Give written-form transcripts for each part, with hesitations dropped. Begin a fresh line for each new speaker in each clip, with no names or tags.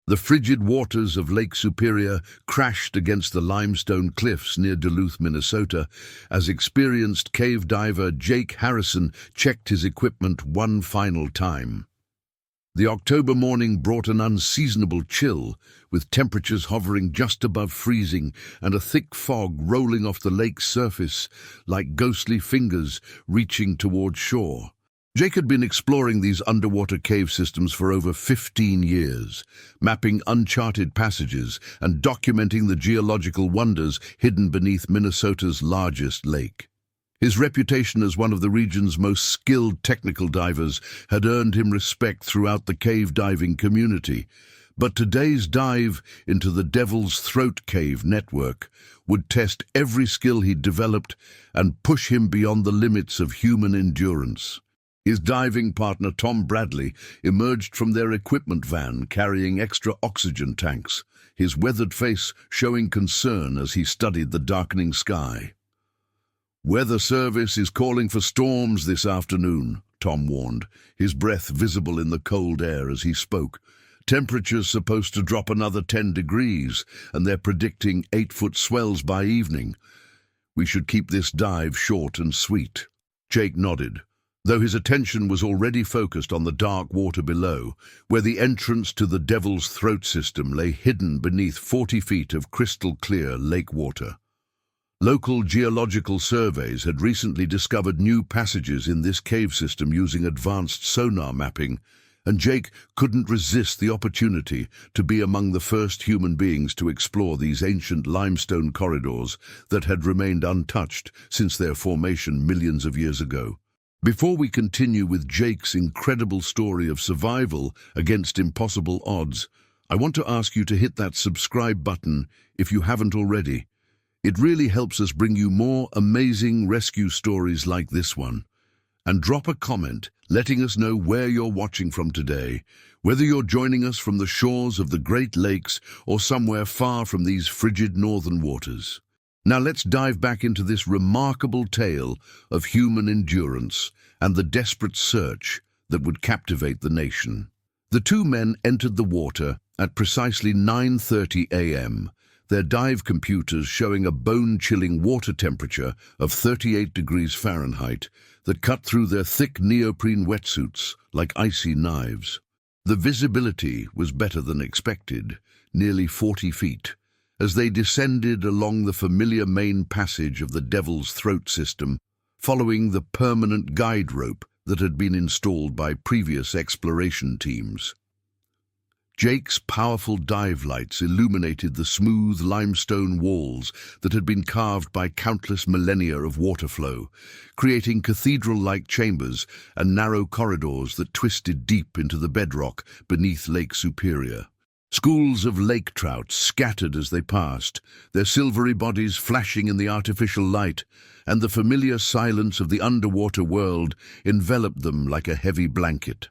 The frigid waters of Lake Superior crashed against the limestone cliffs near Duluth, Minnesota, as experienced cave diver Jake Harrison checked his equipment one final time. The October morning brought an unseasonable chill, with temperatures hovering just above freezing and a thick fog rolling off the lake's surface like ghostly fingers reaching toward shore. Jake had been exploring these underwater cave systems for over 15 years, mapping uncharted passages and documenting the geological wonders hidden beneath Minnesota's largest lake. His reputation as one of the region's most skilled technical divers had earned him respect throughout the cave diving community, but today's dive into the Devil's Throat Cave network would test every skill he'd developed and push him beyond the limits of human endurance. His diving partner, Tom Bradley, emerged from their equipment van carrying extra oxygen tanks, his weathered face showing concern as he studied the darkening sky. "Weather service is calling for storms this afternoon," Tom warned, his breath visible in the cold air as he spoke. "Temperature's supposed to drop another 10 degrees, and they're predicting 8-foot swells by evening. We should keep this dive short and sweet." Jake nodded, though his attention was already focused on the dark water below, where the entrance to the Devil's Throat system lay hidden beneath 40 feet of crystal-clear lake water. Local geological surveys had recently discovered new passages in this cave system using advanced sonar mapping, and Jake couldn't resist the opportunity to be among the first human beings to explore these ancient limestone corridors that had remained untouched since their formation millions of years ago. Before we continue with Jake's incredible story of survival against impossible odds, I want to ask you to hit that subscribe button if you haven't already. It really helps us bring you more amazing rescue stories like this one. And drop a comment letting us know where you're watching from today, whether you're joining us from the shores of the Great Lakes or somewhere far from these frigid northern waters. Now let's dive back into this remarkable tale of human endurance and the desperate search that would captivate the nation. The two men entered the water at precisely 9:30 a.m., their dive computers showing a bone-chilling water temperature of 38 degrees Fahrenheit that cut through their thick neoprene wetsuits like icy knives. The visibility was better than expected, nearly 40 feet, as they descended along the familiar main passage of the Devil's Throat system, following the permanent guide rope that had been installed by previous exploration teams. Jake's powerful dive lights illuminated the smooth limestone walls that had been carved by countless millennia of water flow, creating cathedral-like chambers and narrow corridors that twisted deep into the bedrock beneath Lake Superior. Schools of lake trout scattered as they passed, their silvery bodies flashing in the artificial light, and the familiar silence of the underwater world enveloped them like a heavy blanket.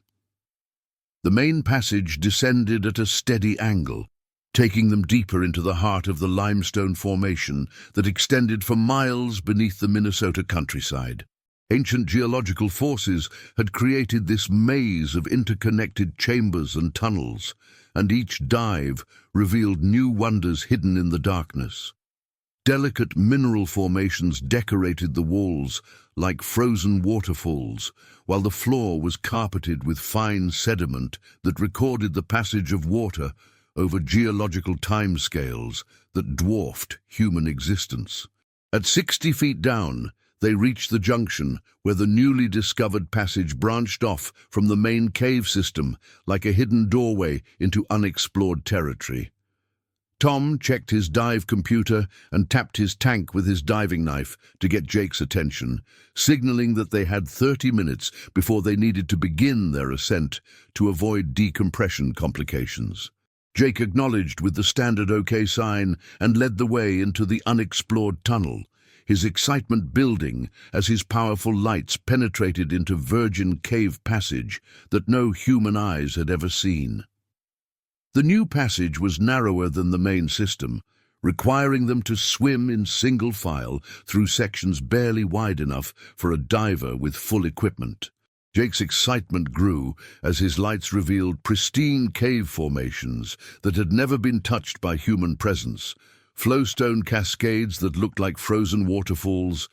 The main passage descended at a steady angle, taking them deeper into the heart of the limestone formation that extended for miles beneath the Minnesota countryside. Ancient geological forces had created this maze of interconnected chambers and tunnels, and each dive revealed new wonders hidden in the darkness. Delicate mineral formations decorated the walls like frozen waterfalls, while the floor was carpeted with fine sediment that recorded the passage of water over geological timescales that dwarfed human existence. At 60 feet down, they reached the junction where the newly discovered passage branched off from the main cave system like a hidden doorway into unexplored territory. Tom checked his dive computer and tapped his tank with his diving knife to get Jake's attention, signaling that they had 30 minutes before they needed to begin their ascent to avoid decompression complications. Jake acknowledged with the standard OK sign and led the way into the unexplored tunnel, his excitement building as his powerful lights penetrated into virgin cave passage that no human eyes had ever seen. The new passage was narrower than the main system, requiring them to swim in single file through sections barely wide enough for a diver with full equipment. Jake's excitement grew as his lights revealed pristine cave formations that had never been touched by human presence, flowstone cascades that looked like frozen waterfalls,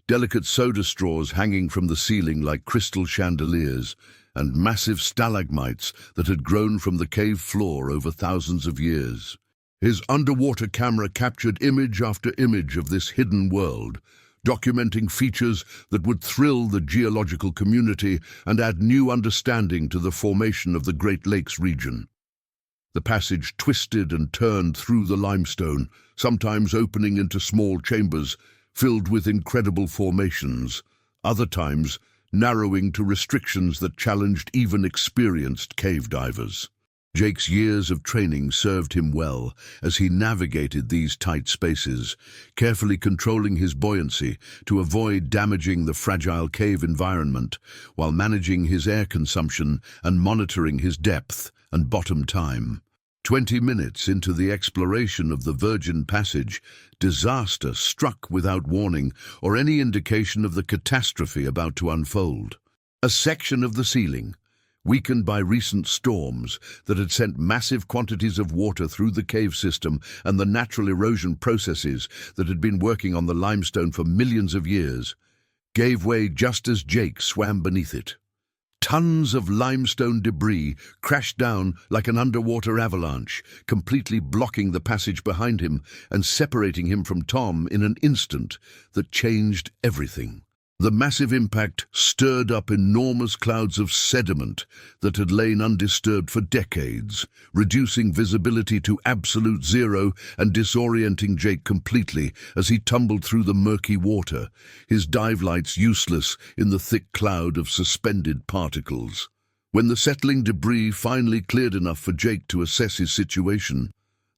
delicate soda straws hanging from the ceiling like crystal chandeliers, and massive stalagmites that had grown from the cave floor over thousands of years. His underwater camera captured image after image of this hidden world, documenting features that would thrill the geological community and add new understanding to the formation of the Great Lakes region. The passage twisted and turned through the limestone, sometimes opening into small chambers filled with incredible formations, other times narrowing to restrictions that challenged even experienced cave divers. Jake's years of training served him well as he navigated these tight spaces, carefully controlling his buoyancy to avoid damaging the fragile cave environment, while managing his air consumption and monitoring his depth and bottom time. 20 minutes into the exploration of the Virgin Passage, disaster struck without warning or any indication of the catastrophe about to unfold. A section of the ceiling, weakened by recent storms that had sent massive quantities of water through the cave system and the natural erosion processes that had been working on the limestone for millions of years, gave way just as Jake swam beneath it. Tons of limestone debris crashed down like an underwater avalanche, completely blocking the passage behind him and separating him from Tom in an instant that changed everything. The massive impact stirred up enormous clouds of sediment that had lain undisturbed for decades, reducing visibility to absolute zero and disorienting Jake completely as he tumbled through the murky water, his dive lights useless in the thick cloud of suspended particles. When the settling debris finally cleared enough for Jake to assess his situation,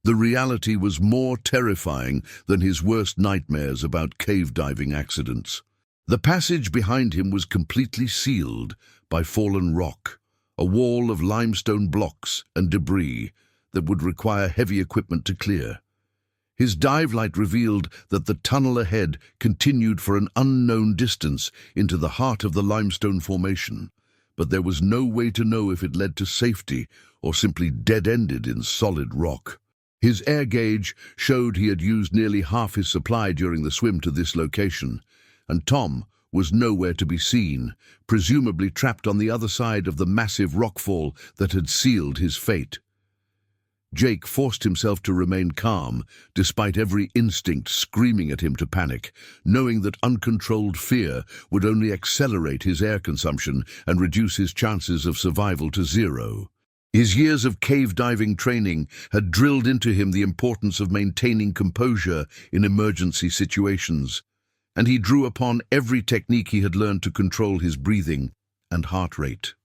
the reality was more terrifying than his worst nightmares about cave diving accidents. The passage behind him was completely sealed by fallen rock, a wall of limestone blocks and debris that would require heavy equipment to clear. His dive light revealed that the tunnel ahead continued for an unknown distance into the heart of the limestone formation, but there was no way to know if it led to safety or simply dead-ended in solid rock. His air gauge showed he had used nearly half his supply during the swim to this location, and Tom was nowhere to be seen, presumably trapped on the other side of the massive rockfall that had sealed his fate. Jake forced himself to remain calm, despite every instinct screaming at him to panic, knowing that uncontrolled fear would only accelerate his air consumption and reduce his chances of survival to zero. His years of cave diving training had drilled into him the importance of maintaining composure in emergency situations, and he drew upon every technique he had learned to control his breathing and heart rate.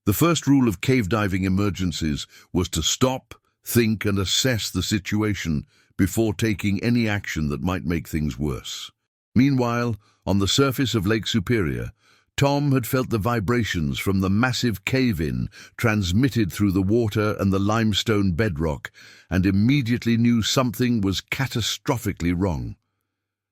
The first rule of cave diving emergencies was to stop, think, and assess the situation before taking any action that might make things worse. Meanwhile, on the surface of Lake Superior, Tom had felt the vibrations from the massive cave-in transmitted through the water and the limestone bedrock, and immediately knew something was catastrophically wrong.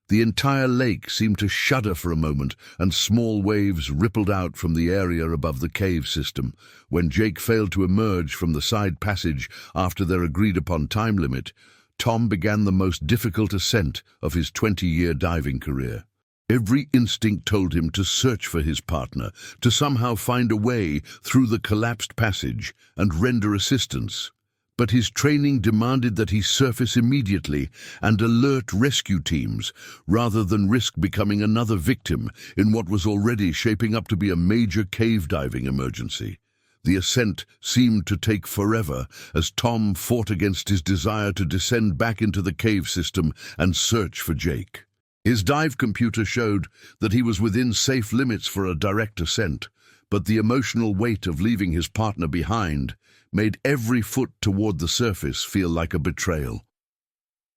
The entire lake seemed to shudder for a moment, and small waves rippled out from the area above the cave system. When Jake failed to emerge from the side passage after their agreed-upon time limit, Tom began the most difficult ascent of his 20-year diving career. Every instinct told him to search for his partner, to somehow find a way through the collapsed passage and render assistance. But his training demanded that he surface immediately and alert rescue teams, rather than risk becoming another victim in what was already shaping up to be a major cave diving emergency. The ascent seemed to take forever as Tom fought against his desire to descend back into the cave system and search for Jake. His dive computer showed that he was within safe limits for a direct ascent, but the emotional weight of leaving his partner behind made every foot toward the surface feel like a betrayal.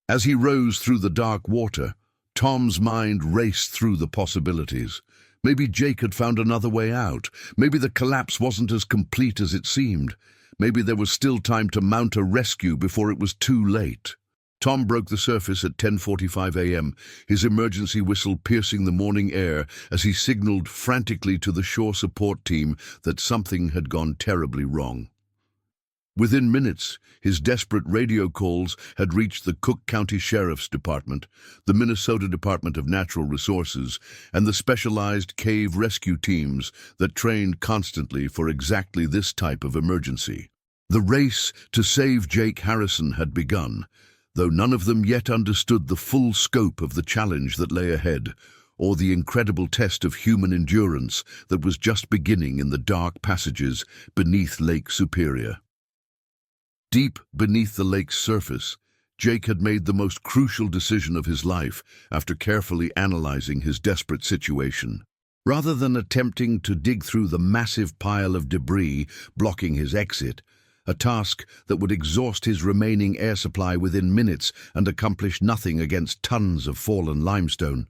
As he rose through the dark water, Tom's mind raced through the possibilities. Maybe Jake had found another way out. Maybe the collapse wasn't as complete as it seemed. Maybe there was still time to mount a rescue before it was too late. Tom broke the surface at 10:45 a.m., his emergency whistle piercing the morning air as he signaled frantically to the shore support team that something had gone terribly wrong. Within minutes, his desperate radio calls had reached the Cook County Sheriff's Department, the Minnesota Department of Natural Resources, and the specialized cave rescue teams that trained constantly for exactly this type of emergency. The race to save Jake Harrison had begun, though none of them yet understood the full scope of the challenge that lay ahead, or the incredible test of human endurance that was just beginning in the dark passages beneath Lake Superior. Deep beneath the lake's surface, Jake had made the most crucial decision of his life after carefully analyzing his desperate situation. Rather than attempting to dig through the massive pile of debris blocking his exit, a task that would exhaust his remaining air supply within minutes and accomplish nothing against tons of fallen limestone,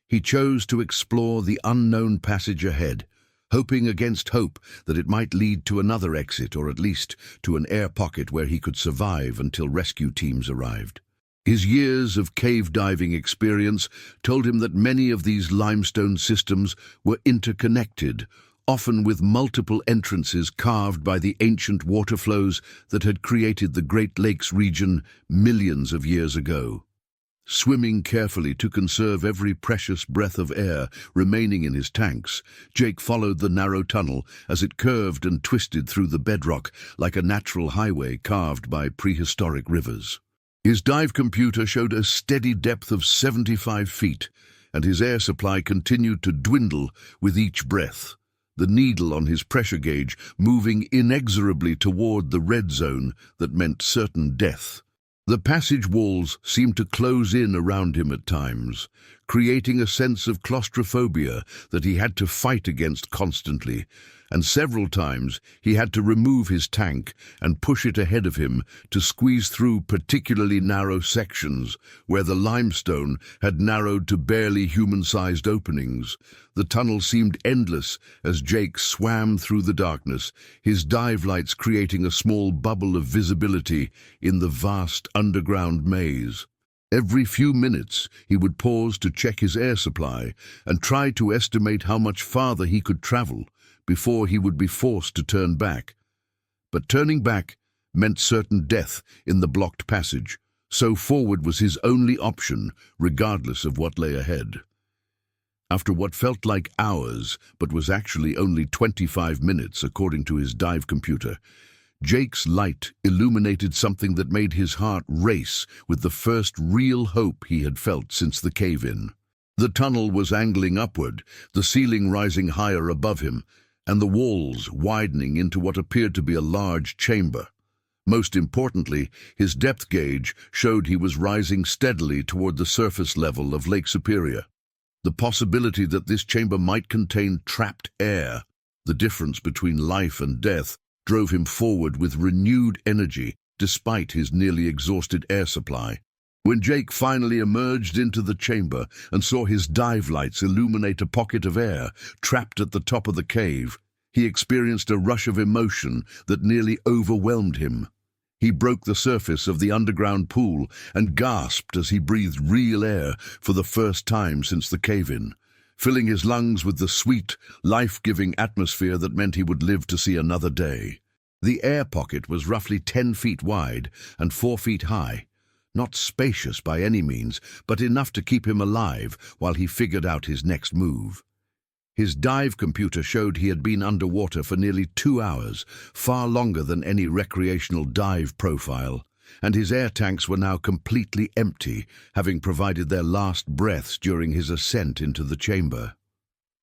he chose to explore the unknown passage ahead, hoping against hope that it might lead to another exit or at least to an air pocket where he could survive until rescue teams arrived. His years of cave diving experience told him that many of these limestone systems were interconnected, often with multiple entrances carved by the ancient water flows that had created the Great Lakes region millions of years ago. Swimming carefully to conserve every precious breath of air remaining in his tanks, Jake followed the narrow tunnel as it curved and twisted through the bedrock like a natural highway carved by prehistoric rivers. His dive computer showed a steady depth of 75 feet, and his air supply continued to dwindle with each breath, the needle on his pressure gauge moving inexorably toward the red zone that meant certain death. The passage walls seemed to close in around him at times, creating a sense of claustrophobia that he had to fight against constantly, and several times he had to remove his tank and push it ahead of him to squeeze through particularly narrow sections where the limestone had narrowed to barely human-sized openings. The tunnel seemed endless as Jake swam through the darkness, his dive lights creating a small bubble of visibility in the vast underground maze. Every few minutes, he would pause to check his air supply and try to estimate how much farther he could travel before he would be forced to turn back. But turning back meant certain death in the blocked passage, so forward was his only option, regardless of what lay ahead. After what felt like hours, but was actually only 25 minutes according to his dive computer, Jake's light illuminated something that made his heart race with the first real hope he had felt since the cave-in. The tunnel was angling upward, the ceiling rising higher above him, and the walls widening into what appeared to be a large chamber. Most importantly, his depth gauge showed he was rising steadily toward the surface level of Lake Superior. The possibility that this chamber might contain trapped air, the difference between life and death, drove him forward with renewed energy despite his nearly exhausted air supply. When Jake finally emerged into the chamber and saw his dive lights illuminate a pocket of air trapped at the top of the cave, he experienced a rush of emotion that nearly overwhelmed him. He broke the surface of the underground pool and gasped as he breathed real air for the first time since the cave-in, filling his lungs with the sweet, life-giving atmosphere that meant he would live to see another day. The air pocket was roughly 10 feet wide and 4 feet high. Not spacious by any means, but enough to keep him alive while he figured out his next move. His dive computer showed he had been underwater for nearly 2 hours, far longer than any recreational dive profile, and his air tanks were now completely empty, having provided their last breaths during his ascent into the chamber.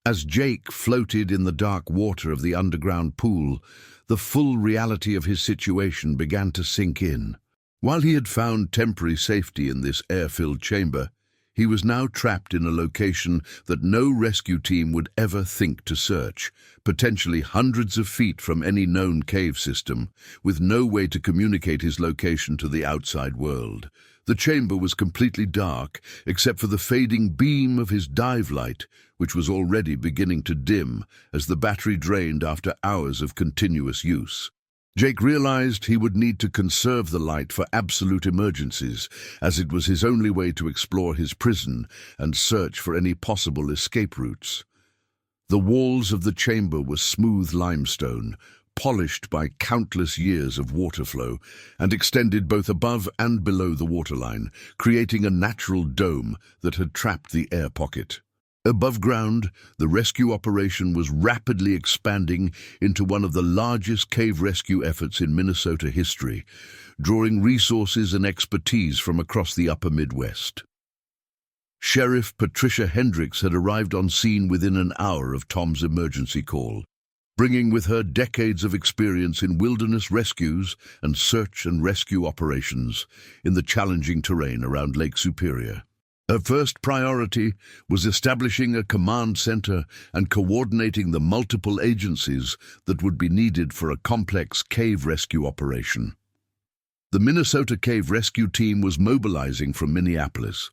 As Jake floated in the dark water of the underground pool, the full reality of his situation began to sink in. While he had found temporary safety in this air-filled chamber, he was now trapped in a location that no rescue team would ever think to search, potentially hundreds of feet from any known cave system, with no way to communicate his location to the outside world. The chamber was completely dark, except for the fading beam of his dive light, which was already beginning to dim as the battery drained after hours of continuous use. Jake realized he would need to conserve the light for absolute emergencies, as it was his only way to explore his prison and search for any possible escape routes. The walls of the chamber were smooth limestone, polished by countless years of water flow, and extended both above and below the waterline, creating a natural dome that had trapped the air pocket. Above ground, the rescue operation was rapidly expanding into one of the largest cave rescue efforts in Minnesota history, drawing resources and expertise from across the upper Midwest. Sheriff Patricia Hendricks had arrived on scene within an hour of Tom's emergency call, bringing with her decades of experience in wilderness rescues and search and rescue operations in the challenging terrain around Lake Superior. Her first priority was establishing a command center and coordinating the multiple agencies that would be needed for a complex cave rescue operation. The Minnesota Cave Rescue Team was mobilizing from Minneapolis,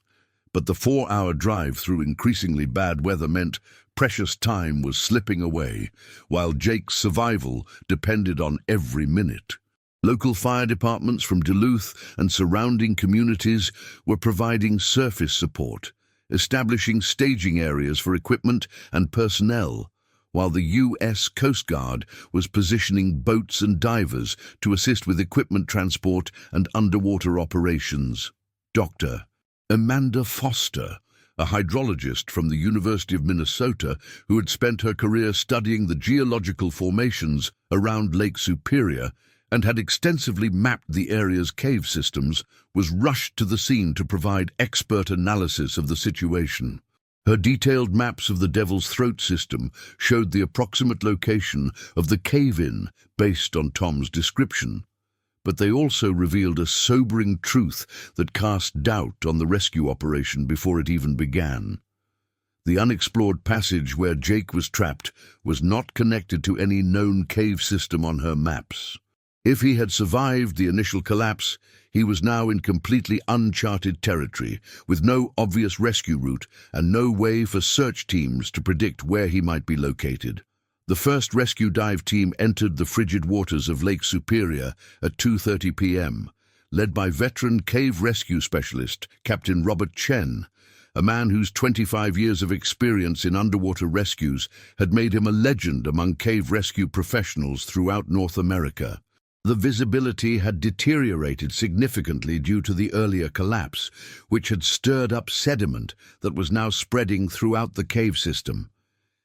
but the 4-hour drive through increasingly bad weather meant precious time was slipping away, while Jake's survival depended on every minute. Local fire departments from Duluth and surrounding communities were providing surface support, establishing staging areas for equipment and personnel, while the U.S. Coast Guard was positioning boats and divers to assist with equipment transport and underwater operations. Dr. Amanda Foster, a hydrologist from the University of Minnesota who had spent her career studying the geological formations around Lake Superior and had extensively mapped the area's cave systems, was rushed to the scene to provide expert analysis of the situation. Her detailed maps of the Devil's Throat system showed the approximate location of the cave-in based on Tom's description, but they also revealed a sobering truth that cast doubt on the rescue operation before it even began. The unexplored passage where Jake was trapped was not connected to any known cave system on her maps. If he had survived the initial collapse, he was now in completely uncharted territory, with no obvious rescue route and no way for search teams to predict where he might be located. The first rescue dive team entered the frigid waters of Lake Superior at 2:30 p.m., led by veteran cave rescue specialist Captain Robert Chen, a man whose 25 years of experience in underwater rescues had made him a legend among cave rescue professionals throughout North America. The visibility had deteriorated significantly due to the earlier collapse, which had stirred up sediment that was now spreading throughout the cave system,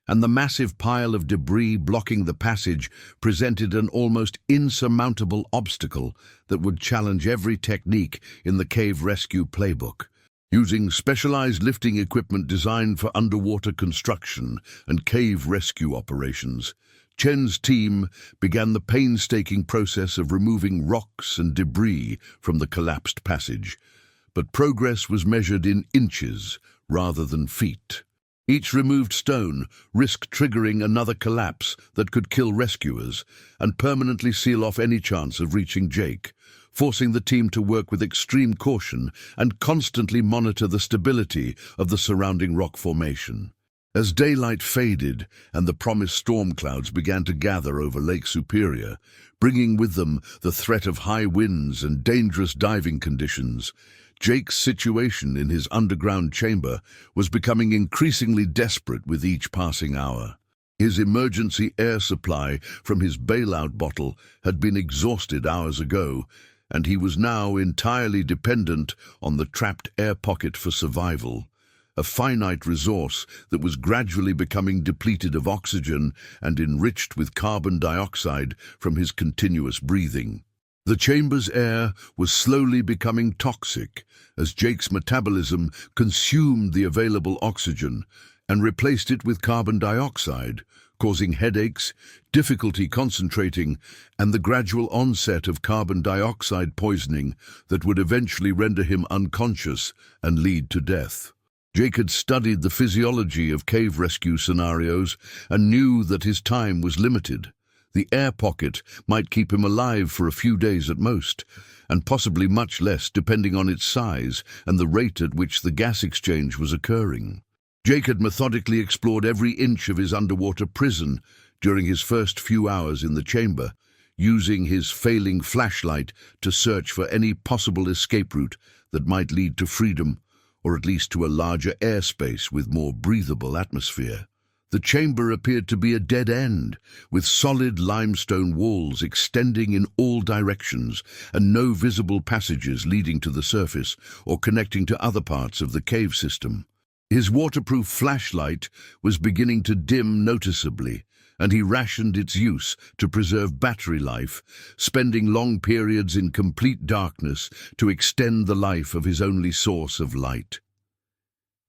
and the massive pile of debris blocking the passage presented an almost insurmountable obstacle that would challenge every technique in the cave rescue playbook. Using specialized lifting equipment designed for underwater construction and cave rescue operations, Chen's team began the painstaking process of removing rocks and debris from the collapsed passage, but progress was measured in inches rather than feet. Each removed stone risked triggering another collapse that could kill rescuers and permanently seal off any chance of reaching Jake, forcing the team to work with extreme caution and constantly monitor the stability of the surrounding rock formation. As daylight faded and the promised storm clouds began to gather over Lake Superior, bringing with them the threat of high winds and dangerous diving conditions, Jake's situation in his underground chamber was becoming increasingly desperate with each passing hour. His emergency air supply from his bailout bottle had been exhausted hours ago, and he was now entirely dependent on the trapped air pocket for survival, a finite resource that was gradually becoming depleted of oxygen and enriched with carbon dioxide from his continuous breathing. The chamber's air was slowly becoming toxic as Jake's metabolism consumed the available oxygen and replaced it with carbon dioxide, causing headaches, difficulty concentrating, and the gradual onset of carbon dioxide poisoning that would eventually render him unconscious and lead to death. Jake had studied the physiology of cave rescue scenarios and knew that his time was limited. The air pocket might keep him alive for a few days at most, and possibly much less depending on its size and the rate at which the gas exchange was occurring. Jake had methodically explored every inch of his underwater prison during his first few hours in the chamber, using his failing flashlight to search for any possible escape route that might lead to freedom, or at least to a larger airspace with more breathable atmosphere. The chamber appeared to be a dead end, with solid limestone walls extending in all directions and no visible passages leading to the surface or connecting to other parts of the cave system. His waterproof flashlight was beginning to dim noticeably, and he rationed its use to preserve battery life, spending long periods in complete darkness to extend the life of his only source of light.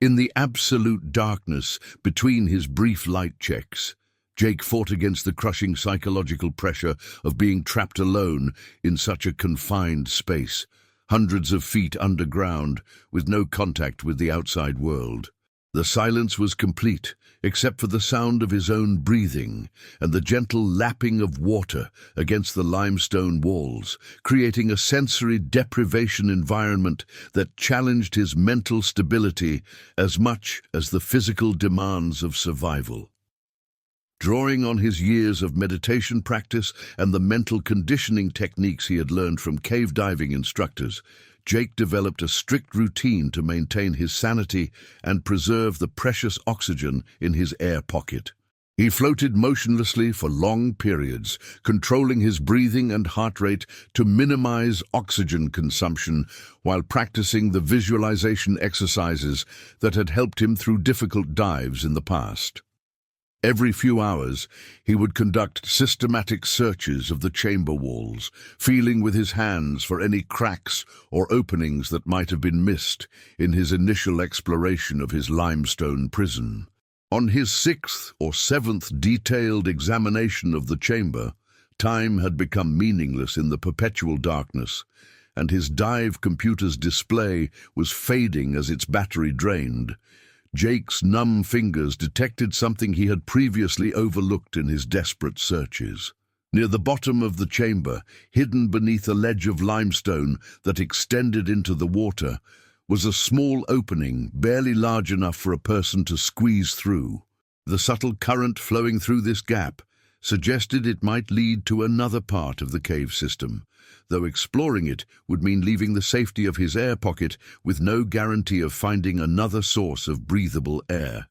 In the absolute darkness between his brief light checks, Jake fought against the crushing psychological pressure of being trapped alone in such a confined space, hundreds of feet underground, with no contact with the outside world. The silence was complete, except for the sound of his own breathing and the gentle lapping of water against the limestone walls, creating a sensory deprivation environment that challenged his mental stability as much as the physical demands of survival. Drawing on his years of meditation practice and the mental conditioning techniques he had learned from cave diving instructors, Jake developed a strict routine to maintain his sanity and preserve the precious oxygen in his air pocket. He floated motionlessly for long periods, controlling his breathing and heart rate to minimize oxygen consumption while practicing the visualization exercises that had helped him through difficult dives in the past. Every few hours, he would conduct systematic searches of the chamber walls, feeling with his hands for any cracks or openings that might have been missed in his initial exploration of his limestone prison. On his 6th or 7th detailed examination of the chamber, time had become meaningless in the perpetual darkness, and his dive computer's display was fading as its battery drained. Jake's numb fingers detected something he had previously overlooked in his desperate searches. Near the bottom of the chamber, hidden beneath a ledge of limestone that extended into the water, was a small opening barely large enough for a person to squeeze through. The subtle current flowing through this gap suggested it might lead to another part of the cave system, though exploring it would mean leaving the safety of his air pocket with no guarantee of finding another source of breathable air.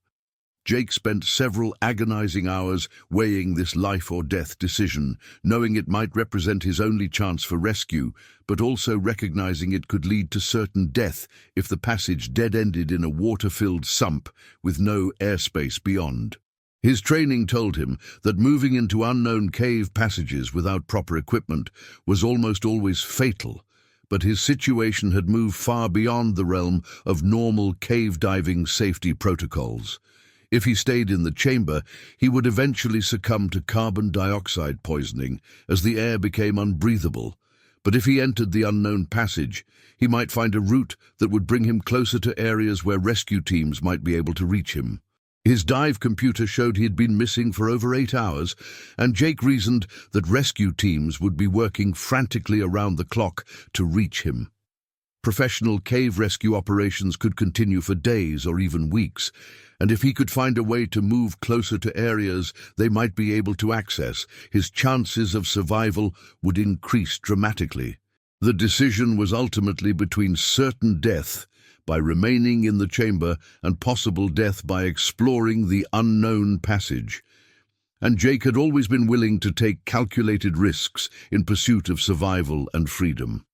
Jake spent several agonizing hours weighing this life-or-death decision, knowing it might represent his only chance for rescue, but also recognizing it could lead to certain death if the passage dead-ended in a water-filled sump with no airspace beyond. His training told him that moving into unknown cave passages without proper equipment was almost always fatal, but his situation had moved far beyond the realm of normal cave diving safety protocols. If he stayed in the chamber, he would eventually succumb to carbon dioxide poisoning as the air became unbreathable. But if he entered the unknown passage, he might find a route that would bring him closer to areas where rescue teams might be able to reach him. His dive computer showed he had been missing for over 8 hours, and Jake reasoned that rescue teams would be working frantically around the clock to reach him. Professional cave rescue operations could continue for days or even weeks, and if he could find a way to move closer to areas they might be able to access, his chances of survival would increase dramatically. The decision was ultimately between certain death by remaining in the chamber and possible death by exploring the unknown passage. And Jake had always been willing to take calculated risks in pursuit of survival and freedom.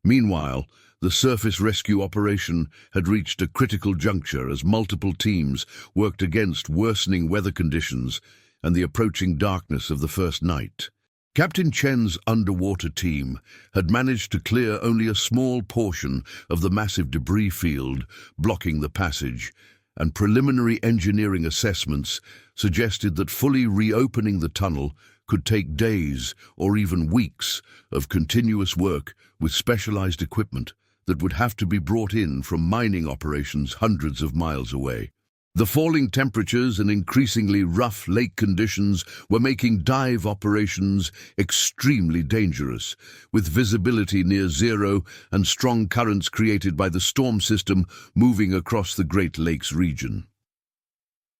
Meanwhile, the surface rescue operation had reached a critical juncture as multiple teams worked against worsening weather conditions and the approaching darkness of the first night. Captain Chen's underwater team had managed to clear only a small portion of the massive debris field blocking the passage, and preliminary engineering assessments suggested that fully reopening the tunnel could take days or even weeks of continuous work with specialized equipment that would have to be brought in from mining operations hundreds of miles away. The falling temperatures and increasingly rough lake conditions were making dive operations extremely dangerous, with visibility near zero and strong currents created by the storm system moving across the Great Lakes region.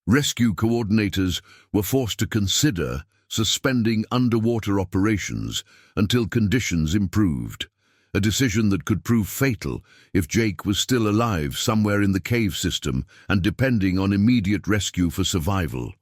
Rescue coordinators were forced to consider suspending underwater operations until conditions improved, a decision that could prove fatal if Jake was still alive somewhere in the cave system and depending on immediate rescue for survival.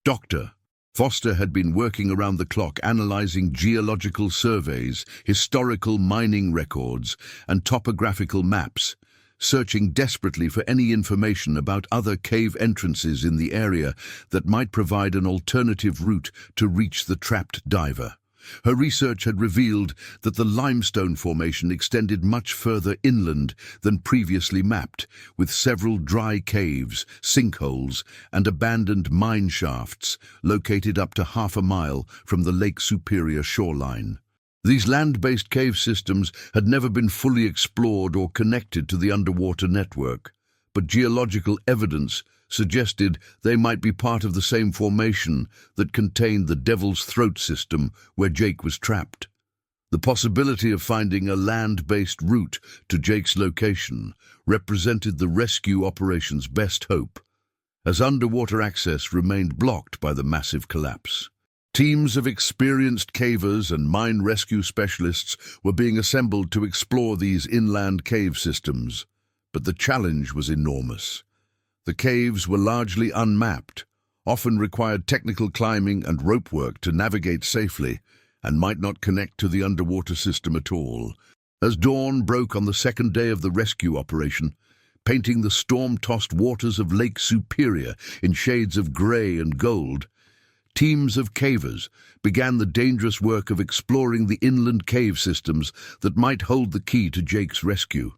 Dr. Foster had been working around the clock analyzing geological surveys, historical mining records, and topographical maps, searching desperately for any information about other cave entrances in the area that might provide an alternative route to reach the trapped diver. Her research had revealed that the limestone formation extended much further inland than previously mapped, with several dry caves, sinkholes, and abandoned mine shafts located up to half a mile from the Lake Superior shoreline. These land-based cave systems had never been fully explored or connected to the underwater network, but geological evidence suggested they might be part of the same formation that contained the Devil's Throat system where Jake was trapped. The possibility of finding a land-based route to Jake's location represented the rescue operation's best hope, as underwater access remained blocked by the massive collapse. Teams of experienced cavers and mine rescue specialists were being assembled to explore these inland cave systems, but the challenge was enormous. The caves were largely unmapped, often required technical climbing and rope work to navigate safely, and might not connect to the underwater system at all. As dawn broke on the second day of the rescue operation, painting the storm-tossed waters of Lake Superior in shades of grey and gold, teams of cavers began the dangerous work of exploring the inland cave systems that might hold the key to Jake's rescue.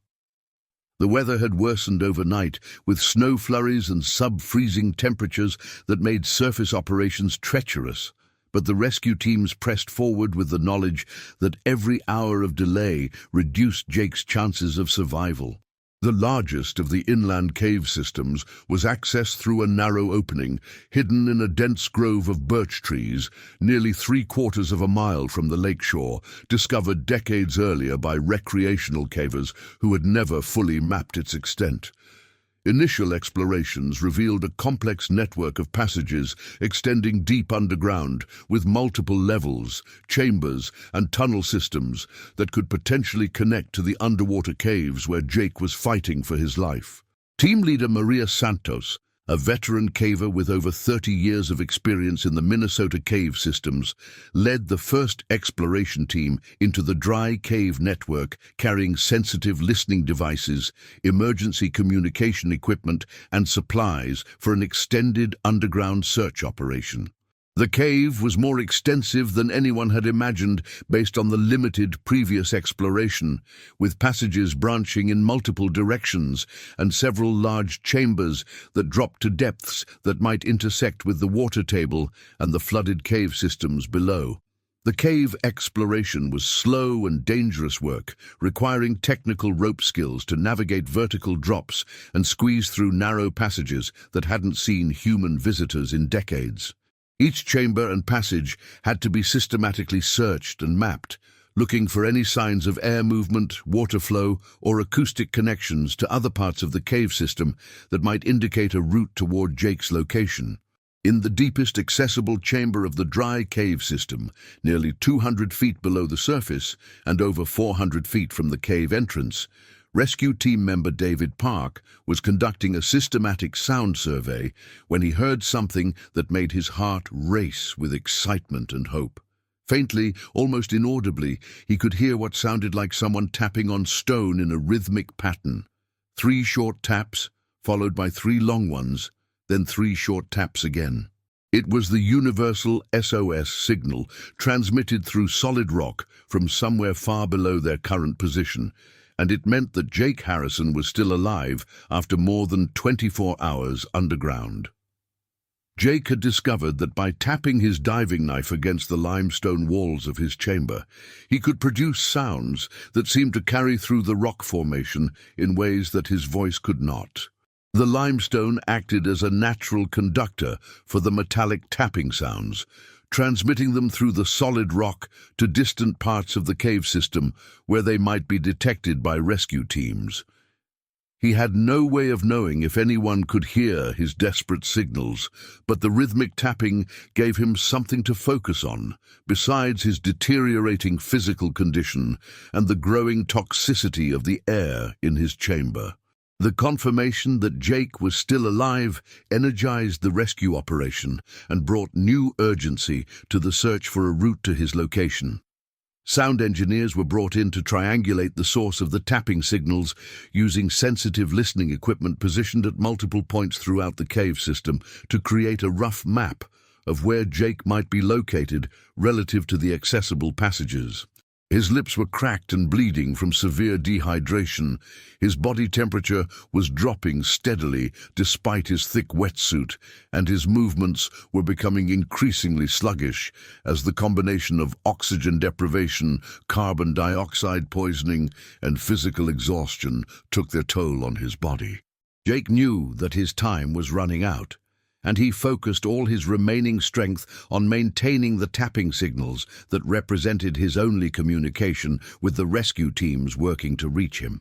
The weather had worsened overnight, with snow flurries and sub-freezing temperatures that made surface operations treacherous, but the rescue teams pressed forward with the knowledge that every hour of delay reduced Jake's chances of survival. The largest of the inland cave systems was accessed through a narrow opening, hidden in a dense grove of birch trees, nearly 3/4 of a mile from the lakeshore, discovered decades earlier by recreational cavers who had never fully mapped its extent. Initial explorations revealed a complex network of passages extending deep underground, with multiple levels, chambers, and tunnel systems that could potentially connect to the underwater caves where Jake was fighting for his life. Team leader Maria Santos, a veteran caver with over 30 years of experience in the Minnesota cave systems, led the first exploration team into the dry cave network, carrying sensitive listening devices, emergency communication equipment, and supplies for an extended underground search operation. The cave was more extensive than anyone had imagined based on the limited previous exploration, with passages branching in multiple directions and several large chambers that dropped to depths that might intersect with the water table and the flooded cave systems below. The cave exploration was slow and dangerous work, requiring technical rope skills to navigate vertical drops and squeeze through narrow passages that hadn't seen human visitors in decades. Each chamber and passage had to be systematically searched and mapped, looking for any signs of air movement, water flow, or acoustic connections to other parts of the cave system that might indicate a route toward Jake's location. In the deepest accessible chamber of the dry cave system, nearly 200 feet below the surface and over 400 feet from the cave entrance, rescue team member David Park was conducting a systematic sound survey when he heard something that made his heart race with excitement and hope. Faintly, almost inaudibly, he could hear what sounded like someone tapping on stone in a rhythmic pattern. 3 short taps, followed by 3 long ones, then 3 short taps again. It was the universal SOS signal transmitted through solid rock from somewhere far below their current position, and it meant that Jake Harrison was still alive after more than 24 hours underground. Jake had discovered that by tapping his diving knife against the limestone walls of his chamber, he could produce sounds that seemed to carry through the rock formation in ways that his voice could not. The limestone acted as a natural conductor for the metallic tapping sounds, transmitting them through the solid rock to distant parts of the cave system where they might be detected by rescue teams. He had no way of knowing if anyone could hear his desperate signals, but the rhythmic tapping gave him something to focus on, besides his deteriorating physical condition and the growing toxicity of the air in his chamber. The confirmation that Jake was still alive energized the rescue operation and brought new urgency to the search for a route to his location. Sound engineers were brought in to triangulate the source of the tapping signals using sensitive listening equipment positioned at multiple points throughout the cave system to create a rough map of where Jake might be located relative to the accessible passages. His lips were cracked and bleeding from severe dehydration. His body temperature was dropping steadily despite his thick wetsuit, and his movements were becoming increasingly sluggish as the combination of oxygen deprivation, carbon dioxide poisoning, and physical exhaustion took their toll on his body. Jake knew that his time was running out, and he focused all his remaining strength on maintaining the tapping signals that represented his only communication with the rescue teams working to reach him.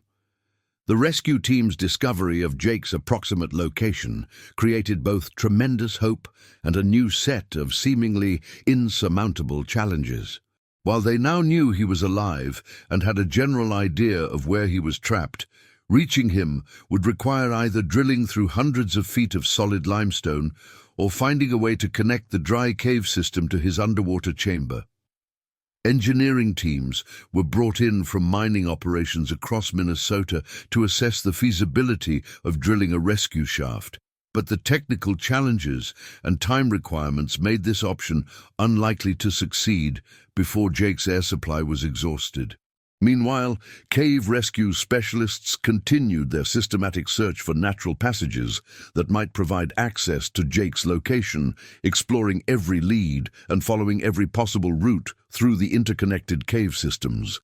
The rescue team's discovery of Jake's approximate location created both tremendous hope and a new set of seemingly insurmountable challenges. While they now knew he was alive and had a general idea of where he was trapped, reaching him would require either drilling through hundreds of feet of solid limestone or finding a way to connect the dry cave system to his underwater chamber. Engineering teams were brought in from mining operations across Minnesota to assess the feasibility of drilling a rescue shaft, but the technical challenges and time requirements made this option unlikely to succeed before Jake's air supply was exhausted. Meanwhile, cave rescue specialists continued their systematic search for natural passages that might provide access to Jake's location, exploring every lead and following every possible route through the interconnected cave systems.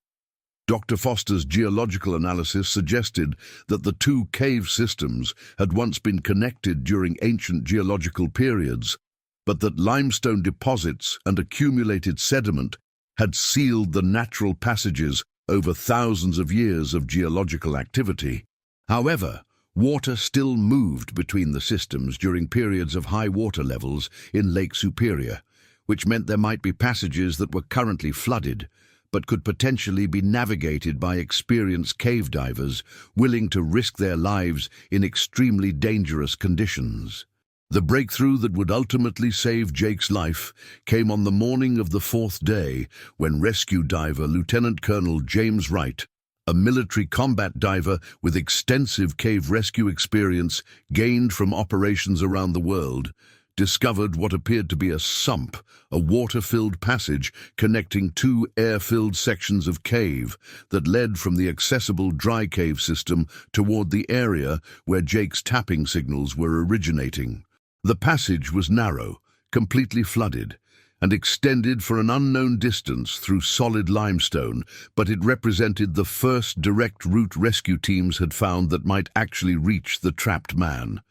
Dr. Foster's geological analysis suggested that the two cave systems had once been connected during ancient geological periods, but that limestone deposits and accumulated sediment had sealed the natural passages over thousands of years of geological activity. However, water still moved between the systems during periods of high water levels in Lake Superior, which meant there might be passages that were currently flooded, but could potentially be navigated by experienced cave divers willing to risk their lives in extremely dangerous conditions. The breakthrough that would ultimately save Jake's life came on the morning of the fourth day when rescue diver Lieutenant Colonel James Wright, a military combat diver with extensive cave rescue experience gained from operations around the world, discovered what appeared to be a sump, a water-filled passage connecting two air-filled sections of cave that led from the accessible dry cave system toward the area where Jake's tapping signals were originating. The passage was narrow, completely flooded, and extended for an unknown distance through solid limestone, but it represented the first direct route rescue teams had found that might actually reach the trapped man.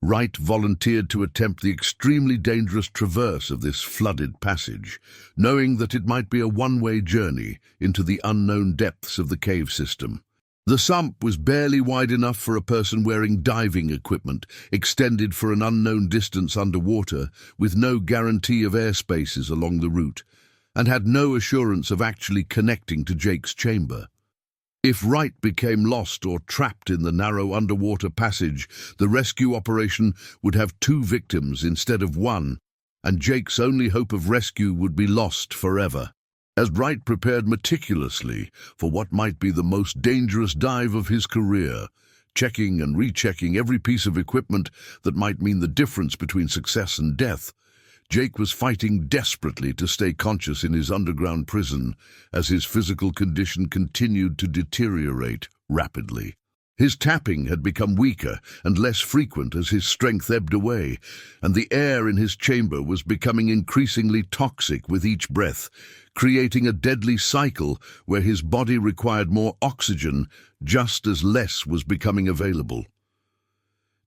Wright volunteered to attempt the extremely dangerous traverse of this flooded passage, knowing that it might be a one-way journey into the unknown depths of the cave system. The sump was barely wide enough for a person wearing diving equipment, extended for an unknown distance underwater, with no guarantee of airspaces along the route, and had no assurance of actually connecting to Jake's chamber. If Wright became lost or trapped in the narrow underwater passage, the rescue operation would have two victims instead of one, and Jake's only hope of rescue would be lost forever. As Wright prepared meticulously for what might be the most dangerous dive of his career, checking and rechecking every piece of equipment that might mean the difference between success and death, Jake was fighting desperately to stay conscious in his underground prison as his physical condition continued to deteriorate rapidly. His tapping had become weaker and less frequent as his strength ebbed away, and the air in his chamber was becoming increasingly toxic with each breath, creating a deadly cycle where his body required more oxygen just as less was becoming available.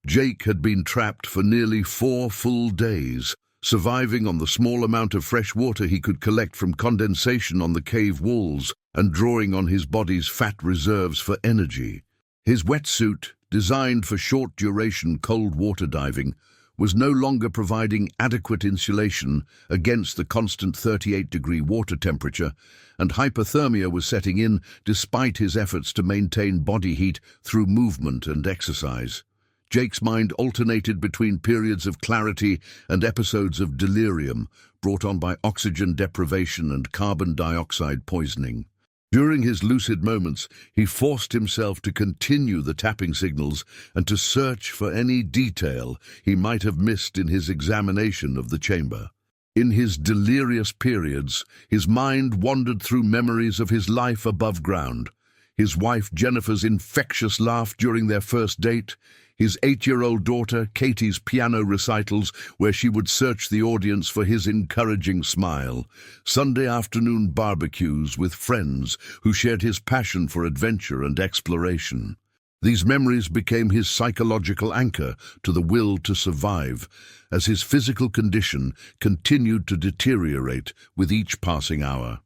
Jake had been trapped for nearly 4 full days, surviving on the small amount of fresh water he could collect from condensation on the cave walls and drawing on his body's fat reserves for energy. His wetsuit, designed for short-duration cold water diving, was no longer providing adequate insulation against the constant 38-degree water temperature, and hypothermia was setting in despite his efforts to maintain body heat through movement and exercise. Jake's mind alternated between periods of clarity and episodes of delirium brought on by oxygen deprivation and carbon dioxide poisoning. During his lucid moments, he forced himself to continue the tapping signals and to search for any detail he might have missed in his examination of the chamber. In his delirious periods, his mind wandered through memories of his life above ground. His wife Jennifer's infectious laugh during their first date, his 8-year-old daughter Katie's piano recitals where she would search the audience for his encouraging smile, Sunday afternoon barbecues with friends who shared his passion for adventure and exploration. These memories became his psychological anchor to the will to survive, as his physical condition continued to deteriorate with each passing hour.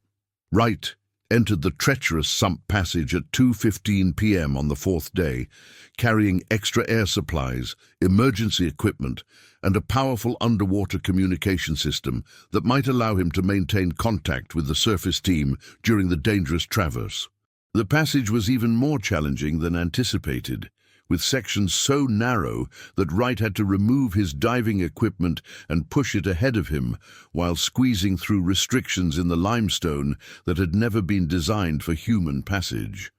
Wright entered the treacherous sump passage at 2:15 p.m. on the fourth day, carrying extra air supplies, emergency equipment, and a powerful underwater communication system that might allow him to maintain contact with the surface team during the dangerous traverse. The passage was even more challenging than anticipated, with sections so narrow that Wright had to remove his diving equipment and push it ahead of him while squeezing through restrictions in the limestone that had never been designed for human passage.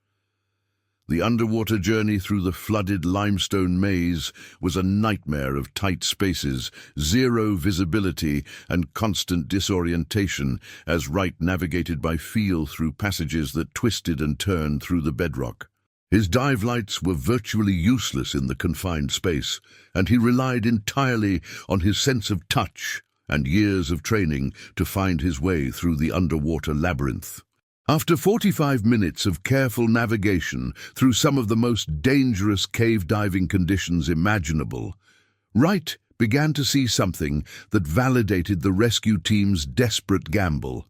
The underwater journey through the flooded limestone maze was a nightmare of tight spaces, zero visibility, and constant disorientation as Wright navigated by feel through passages that twisted and turned through the bedrock. His dive lights were virtually useless in the confined space, and he relied entirely on his sense of touch and years of training to find his way through the underwater labyrinth. After 45 minutes of careful navigation through some of the most dangerous cave diving conditions imaginable, Wright began to see something that validated the rescue team's desperate gamble.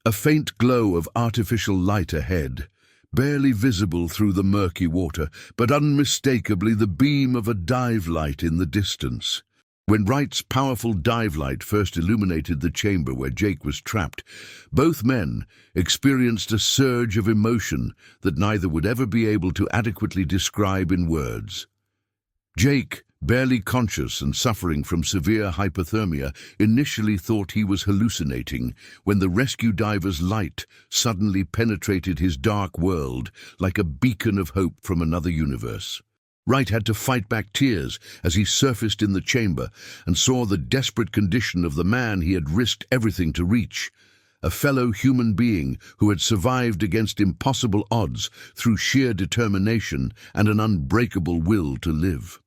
A faint glow of artificial light ahead, barely visible through the murky water, but unmistakably the beam of a dive light in the distance. When Wright's powerful dive light first illuminated the chamber where Jake was trapped, both men experienced a surge of emotion that neither would ever be able to adequately describe in words. Jake, barely conscious and suffering from severe hypothermia, initially thought he was hallucinating when the rescue diver's light suddenly penetrated his dark world like a beacon of hope from another universe. Wright had to fight back tears as he surfaced in the chamber and saw the desperate condition of the man he had risked everything to reach, a fellow human being who had survived against impossible odds through sheer determination and an unbreakable will to live.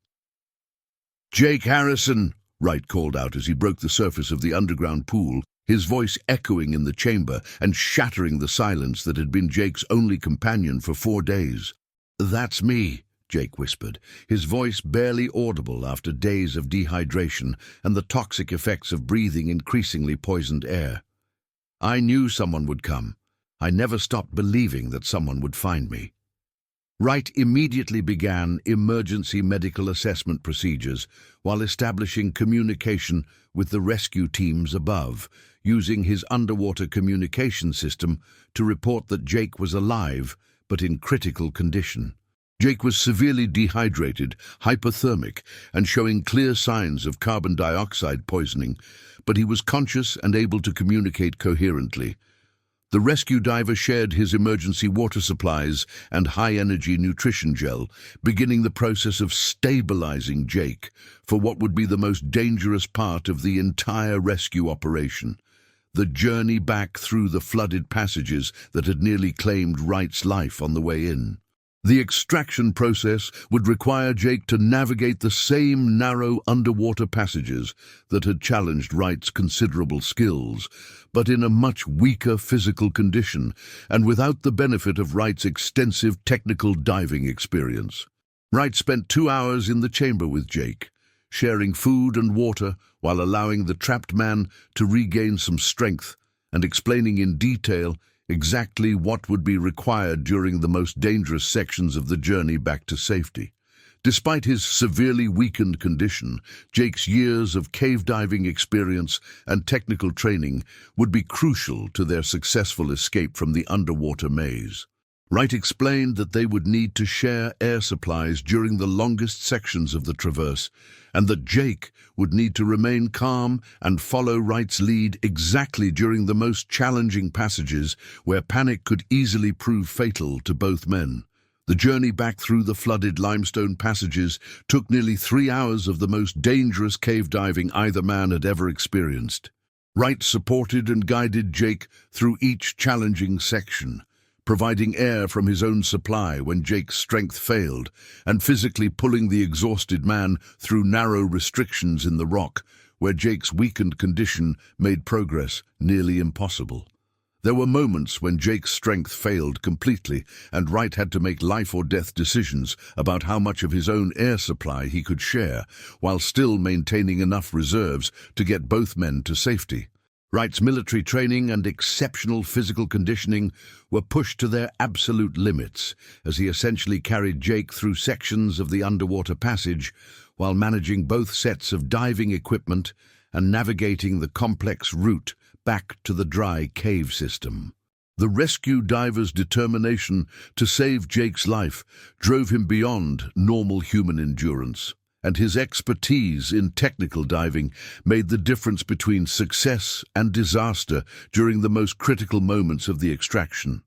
"Jake Harrison," Wright called out as he broke the surface of the underground pool, his voice echoing in the chamber and shattering the silence that had been Jake's only companion for 4 days. "That's me," Jake whispered, his voice barely audible after days of dehydration and the toxic effects of breathing increasingly poisoned air. "I knew someone would come. I never stopped believing that someone would find me." Wright immediately began emergency medical assessment procedures while establishing communication with the rescue teams above, using his underwater communication system to report that Jake was alive but in critical condition. Jake was severely dehydrated, hypothermic, and showing clear signs of carbon dioxide poisoning, but he was conscious and able to communicate coherently. The rescue diver shared his emergency water supplies and high-energy nutrition gel, beginning the process of stabilizing Jake for what would be the most dangerous part of the entire rescue operation, the journey back through the flooded passages that had nearly claimed Wright's life on the way in. The extraction process would require Jake to navigate the same narrow underwater passages that had challenged Wright's considerable skills, but in a much weaker physical condition and without the benefit of Wright's extensive technical diving experience. Wright spent 2 hours in the chamber with Jake, sharing food and water while allowing the trapped man to regain some strength and explaining in detail exactly what would be required during the most dangerous sections of the journey back to safety. Despite his severely weakened condition, Jake's years of cave diving experience and technical training would be crucial to their successful escape from the underwater maze. Wright explained that they would need to share air supplies during the longest sections of the traverse, and that Jake would need to remain calm and follow Wright's lead exactly during the most challenging passages where panic could easily prove fatal to both men. The journey back through the flooded limestone passages took nearly 3 hours of the most dangerous cave diving either man had ever experienced. Wright supported and guided Jake through each challenging section, providing air from his own supply when Jake's strength failed, and physically pulling the exhausted man through narrow restrictions in the rock, where Jake's weakened condition made progress nearly impossible. There were moments when Jake's strength failed completely, and Wright had to make life-or-death decisions about how much of his own air supply he could share, while still maintaining enough reserves to get both men to safety. Wright's military training and exceptional physical conditioning were pushed to their absolute limits, as he essentially carried Jake through sections of the underwater passage while managing both sets of diving equipment and navigating the complex route back to the dry cave system. The rescue diver's determination to save Jake's life drove him beyond normal human endurance, and his expertise in technical diving made the difference between success and disaster during the most critical moments of the extraction.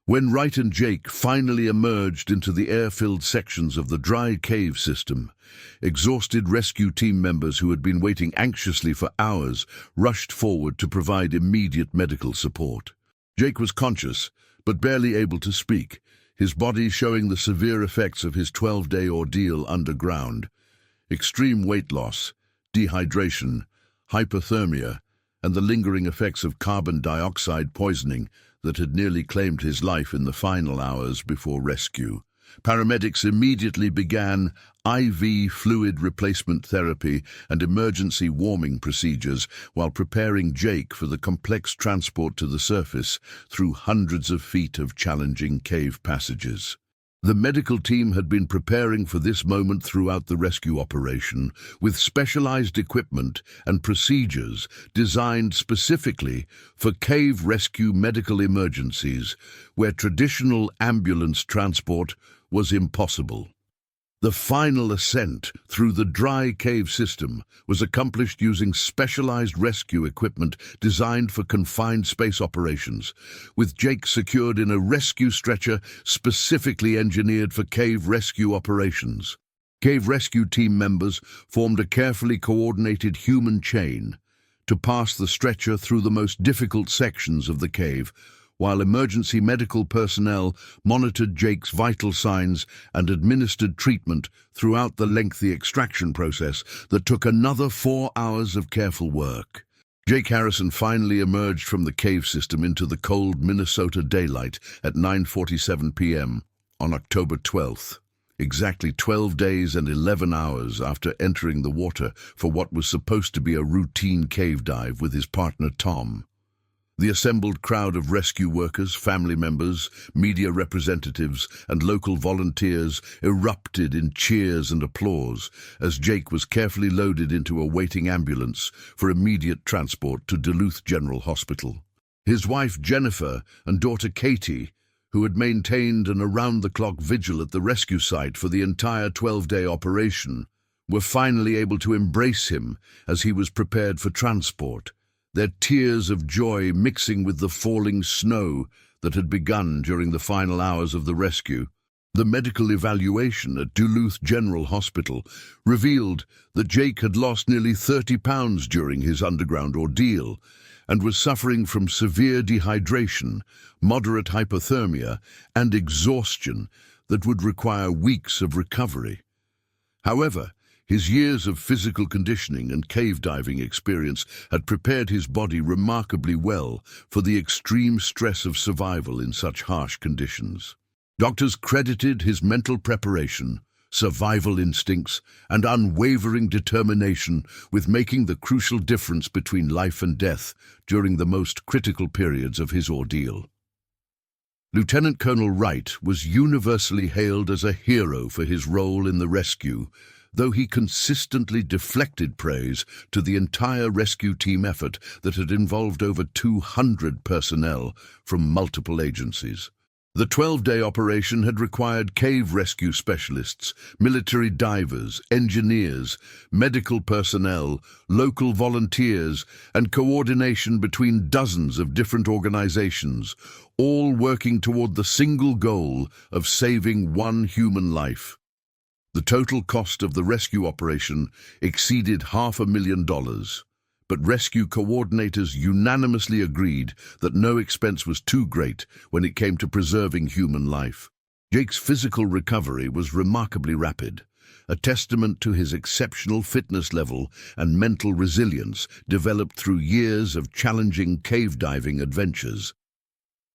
When Wright and Jake finally emerged into the air-filled sections of the dry cave system, exhausted rescue team members who had been waiting anxiously for hours rushed forward to provide immediate medical support. Jake was conscious, but barely able to speak, his body showing the severe effects of his 12-day ordeal underground. Extreme weight loss, dehydration, hypothermia, and the lingering effects of carbon dioxide poisoning that had nearly claimed his life in the final hours before rescue. Paramedics immediately began IV fluid replacement therapy and emergency warming procedures while preparing Jake for the complex transport to the surface through hundreds of feet of challenging cave passages. The medical team had been preparing for this moment throughout the rescue operation, with specialized equipment and procedures designed specifically for cave rescue medical emergencies, where traditional ambulance transport was impossible. The final ascent through the dry cave system was accomplished using specialized rescue equipment designed for confined space operations, with Jake secured in a rescue stretcher specifically engineered for cave rescue operations. Cave rescue team members formed a carefully coordinated human chain to pass the stretcher through the most difficult sections of the cave, while emergency medical personnel monitored Jake's vital signs and administered treatment throughout the lengthy extraction process that took another 4 hours of careful work. Jake Harrison finally emerged from the cave system into the cold Minnesota daylight at 9:47 p.m. on October 12th, exactly 12 days and 11 hours after entering the water for what was supposed to be a routine cave dive with his partner Tom. The assembled crowd of rescue workers, family members, media representatives, and local volunteers erupted in cheers and applause as Jake was carefully loaded into a waiting ambulance for immediate transport to Duluth General Hospital. His wife Jennifer and daughter Katie, who had maintained an around-the-clock vigil at the rescue site for the entire 12-day operation, were finally able to embrace him as he was prepared for transport, their tears of joy mixing with the falling snow that had begun during the final hours of the rescue. The medical evaluation at Duluth General Hospital revealed that Jake had lost nearly 30 pounds during his underground ordeal and was suffering from severe dehydration, moderate hypothermia, and exhaustion that would require weeks of recovery. However, his years of physical conditioning and cave diving experience had prepared his body remarkably well for the extreme stress of survival in such harsh conditions. Doctors credited his mental preparation, survival instincts, and unwavering determination with making the crucial difference between life and death during the most critical periods of his ordeal. Lieutenant Colonel Wright was universally hailed as a hero for his role in the rescue, though he consistently deflected praise to the entire rescue team effort that had involved over 200 personnel from multiple agencies. The 12-day operation had required cave rescue specialists, military divers, engineers, medical personnel, local volunteers, and coordination between dozens of different organizations, all working toward the single goal of saving one human life. The total cost of the rescue operation exceeded $500,000. But rescue coordinators unanimously agreed that no expense was too great when it came to preserving human life. Jake's physical recovery was remarkably rapid, a testament to his exceptional fitness level and mental resilience developed through years of challenging cave diving adventures.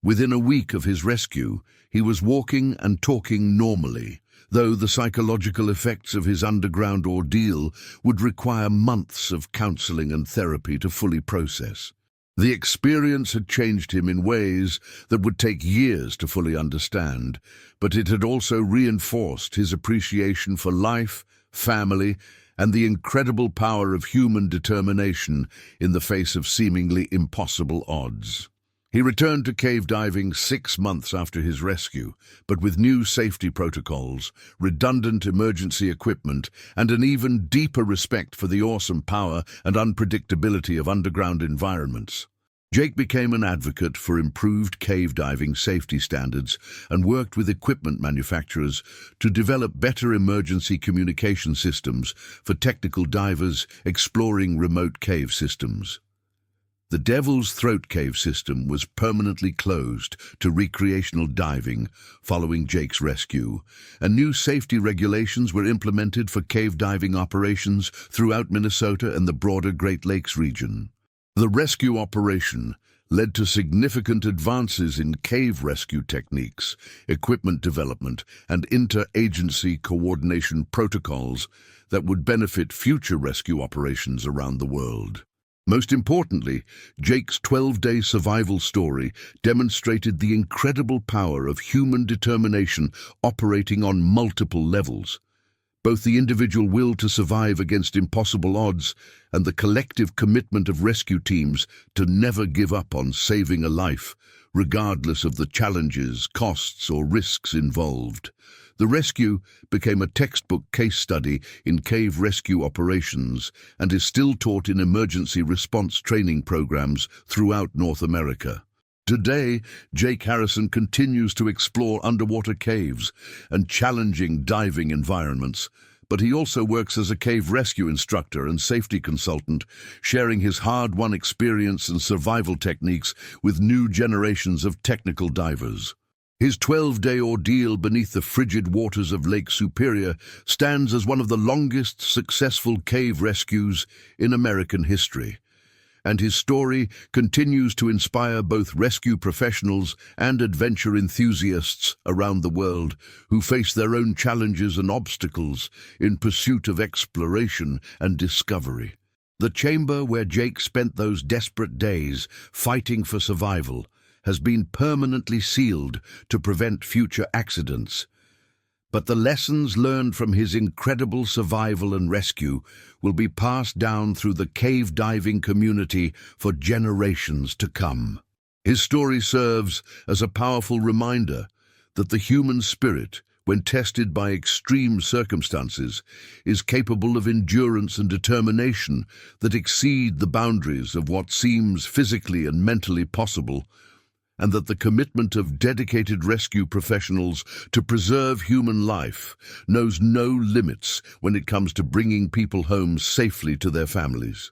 Within a week of his rescue, he was walking and talking normally, though the psychological effects of his underground ordeal would require months of counseling and therapy to fully process. The experience had changed him in ways that would take years to fully understand, but it had also reinforced his appreciation for life, family, and the incredible power of human determination in the face of seemingly impossible odds. He returned to cave diving 6 months after his rescue, but with new safety protocols, redundant emergency equipment, and an even deeper respect for the awesome power and unpredictability of underground environments. Jake became an advocate for improved cave diving safety standards and worked with equipment manufacturers to develop better emergency communication systems for technical divers exploring remote cave systems. The Devil's Throat cave system was permanently closed to recreational diving following Jake's rescue, and new safety regulations were implemented for cave diving operations throughout Minnesota and the broader Great Lakes region. The rescue operation led to significant advances in cave rescue techniques, equipment development, and inter-agency coordination protocols that would benefit future rescue operations around the world. Most importantly, Jake's 12-day survival story demonstrated the incredible power of human determination operating on multiple levels. Both the individual will to survive against impossible odds and the collective commitment of rescue teams to never give up on saving a life, regardless of the challenges, costs, or risks involved. The rescue became a textbook case study in cave rescue operations and is still taught in emergency response training programs throughout North America. Today, Jake Harrison continues to explore underwater caves and challenging diving environments, but he also works as a cave rescue instructor and safety consultant, sharing his hard-won experience and survival techniques with new generations of technical divers. His 12-day ordeal beneath the frigid waters of Lake Superior stands as one of the longest successful cave rescues in American history, and his story continues to inspire both rescue professionals and adventure enthusiasts around the world who face their own challenges and obstacles in pursuit of exploration and discovery. The chamber where Jake spent those desperate days fighting for survival has been permanently sealed to prevent future accidents. But the lessons learned from his incredible survival and rescue will be passed down through the cave diving community for generations to come. His story serves as a powerful reminder that the human spirit, when tested by extreme circumstances, is capable of endurance and determination that exceed the boundaries of what seems physically and mentally possible, and that the commitment of dedicated rescue professionals to preserve human life knows no limits when it comes to bringing people home safely to their families.